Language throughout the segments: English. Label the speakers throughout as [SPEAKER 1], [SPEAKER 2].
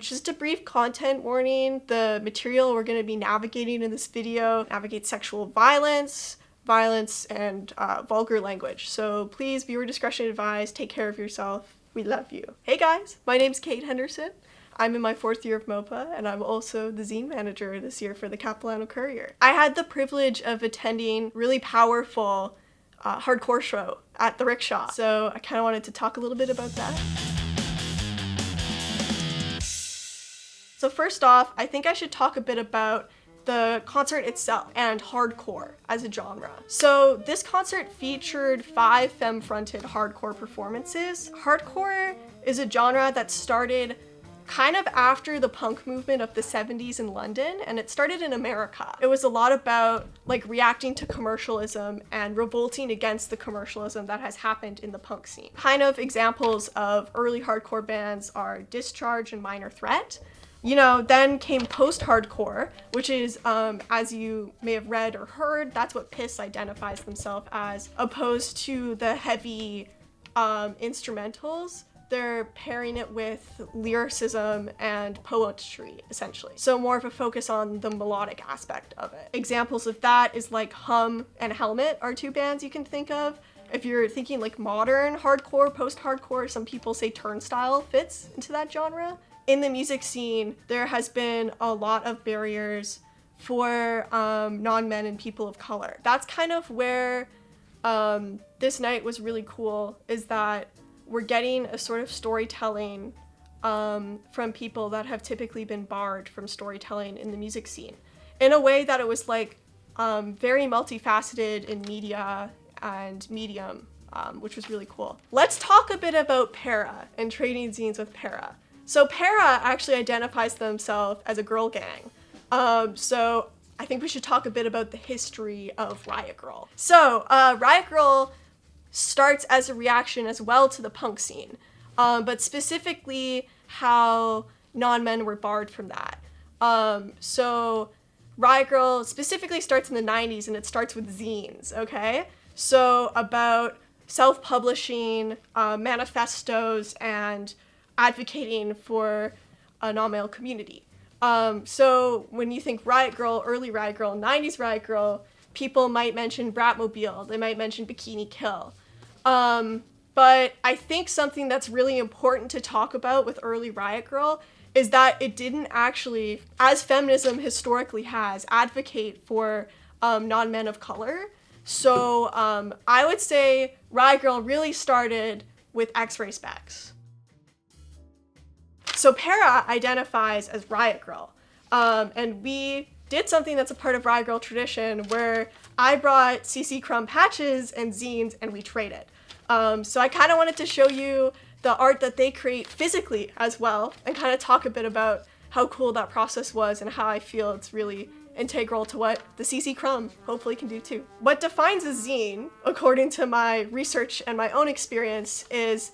[SPEAKER 1] Just a brief content warning, the material we're going to be navigating in this video navigates sexual violence, and vulgar language. So please, viewer discretion advised, take care of yourself. We love you. Hey guys, my name's Kate Henderson. I'm in my 4th year of MOPA, and I'm also the Zine Manager this year for the Capilano Courier. I had the privilege of attending a really powerful hardcore show at the Rickshaw, so I kind of wanted to talk a little bit about that. So first off, I think I should talk a bit about the concert itself and hardcore as a genre. So this concert featured 5 femme-fronted hardcore performances. Hardcore is a genre that started kind of after the punk movement of the 70s in London, and it started in America. It was a lot about like reacting to commercialism and revolting against the commercialism that has happened in the punk scene. Kind of examples of early hardcore bands are Discharge and Minor Threat. Then came post-hardcore, which is, as you may have read or heard, that's what PISS identifies themselves as, opposed to the heavy instrumentals. They're pairing it with lyricism and poetry, essentially. So more of a focus on the melodic aspect of it. Examples of that is like Hum and Helmet are 2 bands you can think of. If you're thinking like modern hardcore, post-hardcore, some people say Turnstile fits into that genre. In the music scene, there has been a lot of barriers for non-men and people of color. That's kind of where this night was really cool, is that we're getting a sort of storytelling from people that have typically been barred from storytelling in the music scene, in a way that it was like very multifaceted in media and medium, which was really cool. Let's talk a bit about PERRA and trading zines with PERRA. So PERRA actually identifies themselves as a girl gang. So I think we should talk a bit about the history of Riot Grrrl. So Riot Grrrl starts as a reaction as well to the punk scene, but specifically how non-men were barred from that. So Riot Grrrl specifically starts in the 90s, and it starts with zines, okay? So about self-publishing manifestos and advocating for a non-male community. So when you think Riot Grrrl, early Riot Grrrl, 90s Riot Grrrl, people might mention Bratmobile, they might mention Bikini Kill. But I think something that's really important to talk about with early Riot Grrrl is that it didn't actually, as feminism historically has, advocate for non-men of color. So I would say Riot Grrrl really started with X-ray specs. So PERRA identifies as Riot Grrrl, and we did something that's a part of Riot Grrrl tradition where I brought CC Crumb patches and zines and we traded. So I kind of wanted to show you the art that they create physically as well, and kind of talk a bit about how cool that process was and how I feel it's really integral to what the CC Crumb hopefully can do too. What defines a zine, according to my research and my own experience, is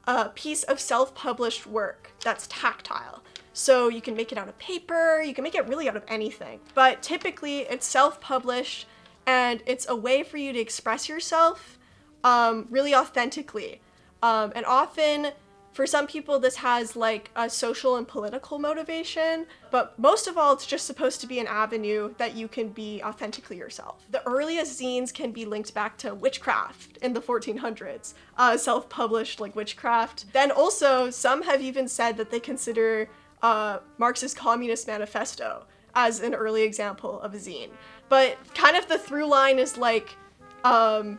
[SPEAKER 1] a piece of self-published work that's tactile. So you can make it out of paper, you can make it really out of anything. But typically it's self-published, and it's a way for you to express yourself really authentically. And often, for some people, this has like a social and political motivation, but most of all, it's just supposed to be an avenue that you can be authentically yourself. The earliest zines can be linked back to witchcraft in the 1400s, self-published like witchcraft. Then also, some have even said that they consider Marxist Communist Manifesto as an early example of a zine. But kind of the through line is like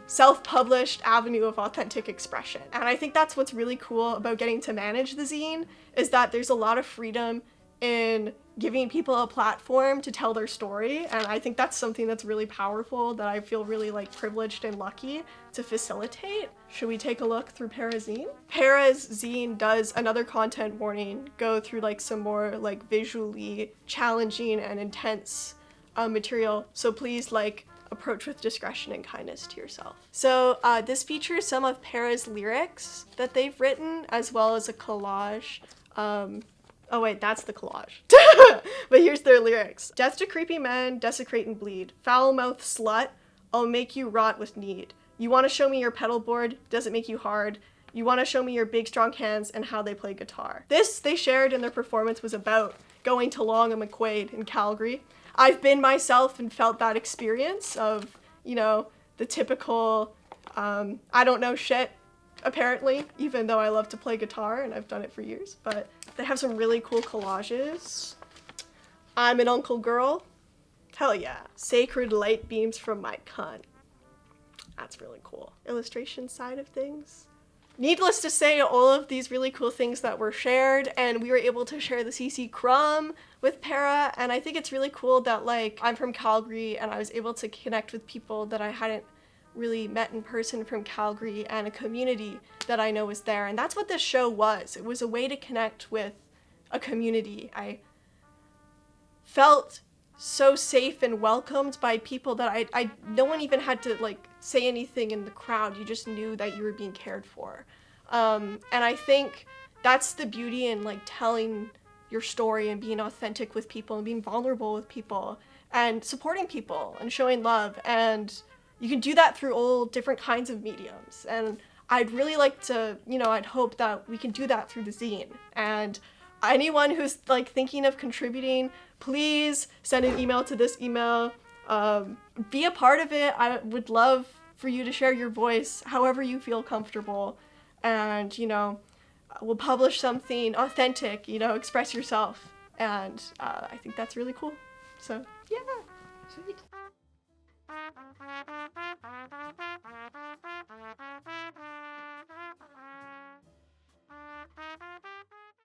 [SPEAKER 1] self-published avenue of authentic expression. And I think that's what's really cool about getting to manage the zine, is that there's a lot of freedom in giving people a platform to tell their story. And I think that's something that's really powerful, that I feel really like privileged and lucky to facilitate. Should we take a look through PERRA's zine? PERRA's zine does, another content warning, go through like some more like visually challenging and intense material. So please like approach with discretion and kindness to yourself. So this features some of PERRA's lyrics that they've written, as well as a collage. Oh wait, that's the collage. But here's their lyrics. Death to creepy men, desecrate and bleed. Foul-mouthed slut, I'll make you rot with need. You want to show me your pedal board? Does it make you hard? You want to show me your big strong hands and how they play guitar. This they shared in their performance was about going to Long and McQuaid in Calgary. I've been myself and felt that experience of, you know, the typical, I don't know shit, apparently, even though I love to play guitar and I've done it for years. But they have some really cool collages. I'm an uncle girl. Hell yeah. Sacred light beams from my cunt. That's really cool. Illustration side of things. Needless to say, all of these really cool things that were shared, and we were able to share the CC Crumb with PERRA, and I think it's really cool that, like, I'm from Calgary and I was able to connect with people that I hadn't really met in person from Calgary and a community that I know was there, and that's what this show was. It was a way to connect with a community. I felt so safe and welcomed by people that no one even had to like say anything in the crowd. You just knew that you were being cared for. And I think that's the beauty in like telling your story and being authentic with people and being vulnerable with people and supporting people and showing love. And you can do that through all different kinds of mediums. And I'd really like to, you know, I'd hope that we can do that through the zine. And anyone who's like thinking of contributing, please send an email to this email. Be a part of it. I would love for you to share your voice however you feel comfortable. And, you know, we'll publish something authentic, you know, express yourself. And I think that's really cool. So, yeah. Sweet.